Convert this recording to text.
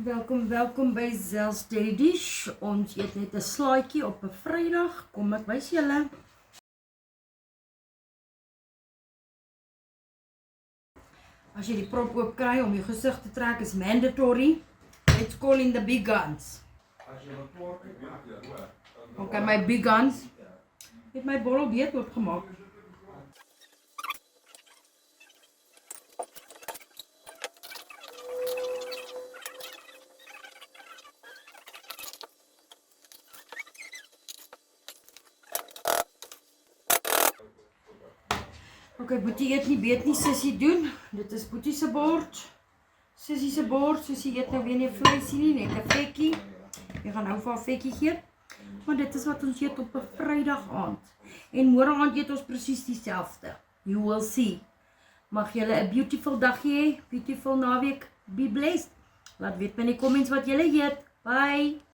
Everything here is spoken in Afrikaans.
Welkom by Zels Daily Dish. Ons eet net 'n slaaitjie op 'n Vrydag. Kom ek wys julle. As jy die prop oop kry om jou gesig te trek is mandatory. Let's call in the big guns. Okay, my big guns. Het my bottel beet oopgemaak. Okay, Boetie eet nie, beet nie, Sissie doen. Dit is Boetie se bord. Sissie se bord, Sissie eet nou weer nie vleisie nie, net 'n vekkie. Jy gaan nou vir haar vekkie gee. Maar dit is wat ons eet op 'n Vrydag aand. En môre aand eet ons presies dieselfde. You will see. Mag julle 'n beautiful dag hê, beautiful naweek. Be blessed. Laat weet in die comments wat julle eet. Bye.